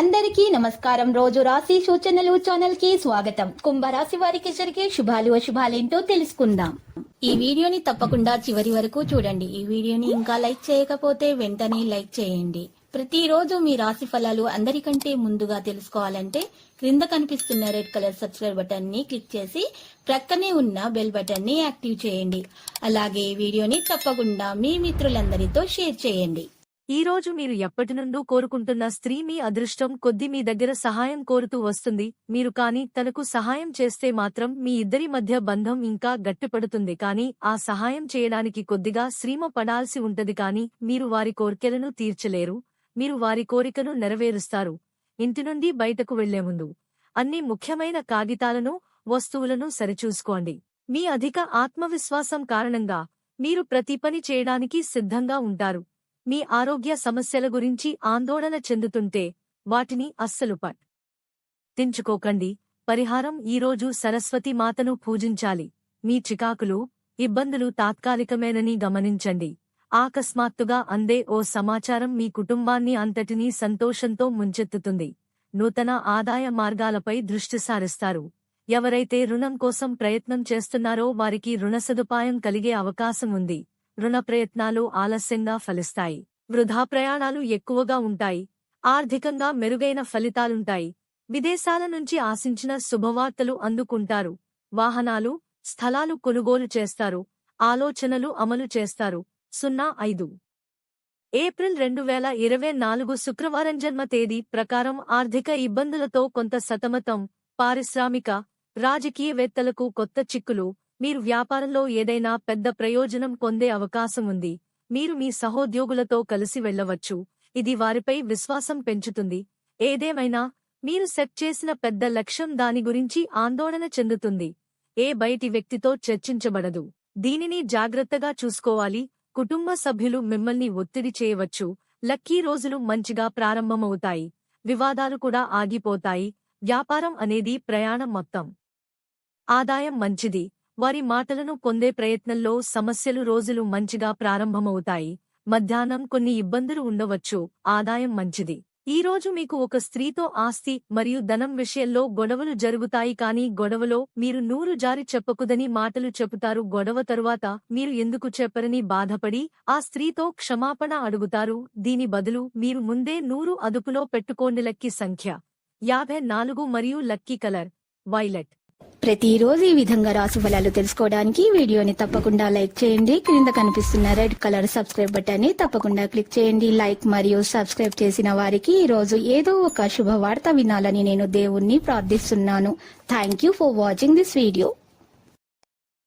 అందరికీ నమస్కారం. రోజు రాశి సూచనలు ఛానల్ కి స్వాగతం. కుంభరాశి వారికి జరిగే శుభాలు అశుభాలేంటో తెలుసుకుందాం. ఈ వీడియోని తప్పకుండా చివరి వరకు చూడండి. ఈ వీడియోని ఇంకా లైక్ చేయకపోతే వెంటనే లైక్ చేయండి. ప్రతిరోజు మీ రాశి ఫలాలు అందరికంటే ముందుగా తెలుసుకోవాలంటే క్రింద కనిపిస్తున్న రెడ్ కలర్ సబ్స్క్రైబ్ బటన్ ని క్లిక్ చేసి ప్రక్కనే ఉన్న బెల్ బటన్ ని యాక్టివ్ చేయండి. అలాగే ఈ వీడియోని తప్పకుండా మీ మిత్రులందరితో షేర్ చేయండి. ఈ రోజు మీరు ఎప్పటినుండో కోరుకుంటున్న స్త్రీ మీ అదృష్టం కొద్దీ మీ దగ్గర సహాయం కోరుతూ వస్తుంది. మీరు కాని తనకు సహాయం చేస్తే మాత్రం మీ ఇద్దరి మధ్య బంధం ఇంకా గట్టిపడుతుంది. కానీ ఆ సహాయం చేయడానికి కొద్దిగా శ్రమ పడాల్సి ఉంటది. కానీ మీరు వారి కోర్కెలను తీర్చలేరు. మీరు వారి కోరికను నెరవేరుస్తారు. ఇంటి నుండి బయటకు వెళ్లే ముందు అన్ని ముఖ్యమైన కాగితాలను వస్తువులను సరిచూసుకోండి. మీ అధిక ఆత్మవిశ్వాసం కారణంగా మీరు ప్రతి పని చేయడానికి సిద్ధంగా ఉంటారు. మీ ఆరోగ్య సమస్యల గురించి ఆందోళన చెందుతుంటే వాటిని అస్సలు పట్టించుకోకండి. పరిహారం: ఈరోజు సరస్వతి మాతను పూజించాలి. మీ చికాకులు, ఇబ్బందులు తాత్కాలికమేనని గమనించండి. అకస్మాత్తుగా అందే ఓ సమాచారం మీ కుటుంబాన్ని అంతటినీ సంతోషంతో ముంచెత్తుతుంది. నూతన ఆదాయ మార్గాలపై దృష్టి సారిస్తారు. ఎవరైతే రుణం కోసం ప్రయత్నం చేస్తున్నారో వారికి రుణ సదుపాయం కలిగే అవకాశం ఉంది. రుణ ప్రయత్నాలు ఆలస్యంగా ఫలిస్తాయి. వృధా ప్రయాణాలు ఎక్కువగా ఉంటాయి. ఆర్థికంగా మెరుగైన ఫలితాలుంటాయి. విదేశాల నుంచి ఆశించిన శుభవార్తలు అందుకుంటారు. వాహనాలు, స్థలాలు కొనుగోలు చేస్తారు. ఆలోచనలు అమలు చేస్తారు. 05 ఏప్రిల్ 2024 శుక్రవారం జన్మ తేదీ ప్రకారం ఆర్థిక ఇబ్బందులతో కొంత సతమతం. పారిశ్రామిక, రాజకీయవేత్తలకు కొత్త చిక్కులు. మీరు వ్యాపారంలో ఏదైనా పెద్ద ప్రయోజనం పొందే అవకాశం ఉంది. మీరు మీ సహోద్యోగులతో కలిసి వెళ్లవచ్చు. ఇది వారిపై విశ్వాసం పెంచుతుంది. ఏదేమైనా మీరు సెట్ చేసిన పెద్ద లక్ష్యం దాని గురించి ఆందోళన చెందుతుంది. ఏ బయటి వ్యక్తితో చర్చించబడదు. దీనిని జాగ్రత్తగా చూసుకోవాలి. కుటుంబ సభ్యులు మిమ్మల్ని ఒత్తిడి చేయవచ్చు. లక్కీ రోజులు మంచిగా ప్రారంభమవుతాయి. వివాదాలు కూడా ఆగిపోతాయి. వ్యాపారం అనేది ప్రయాణం మొత్తం. ఆదాయం మంచిది. వారి మాటలను పొందే ప్రయత్నంలో సమస్యలు రోజులు మంచిగా ప్రారంభమవుతాయి. మధ్యాహ్నం కొన్ని ఇబ్బందులు ఉండవచ్చు. ఆదాయం మంచిది. ఈ రోజు మీకు ఒక స్త్రీతో ఆస్తి మరియు ధనం విషయంలో గొడవలు జరుగుతాయి. కానీ గొడవలో మీరు నూరు జారి చెప్పకుదని మాటలు చెబుతారు. గొడవ తరువాత మీరు ఎందుకు చెప్పరని బాధపడి ఆ స్త్రీతో క్షమాపణ అడుగుతారు. దీని బదులు మీరు ముందే 100 అదుపులో పెట్టుకోండి. లక్కీ సంఖ్య 54 మరియు లక్కీ కలర్ వైలెట్. ప్రతిరోజు ఈ విధంగా రాశి ఫలాలు తెలుసుకోవడానికి వీడియోని తప్పకుండా లైక్ చేయండి. క్రింద కనిపిస్తున్న రెడ్ కలర్ సబ్స్క్రైబ్ బటన్ ని తప్పకుండా క్లిక్ చేయండి. లైక్ మరియు సబ్స్క్రైబ్ చేసిన వారికి ఈ రోజు ఏదో ఒక శుభవార్త వినాలని నేను దేవుణ్ణి ప్రార్థిస్తున్నాను. Thank you for watching this video.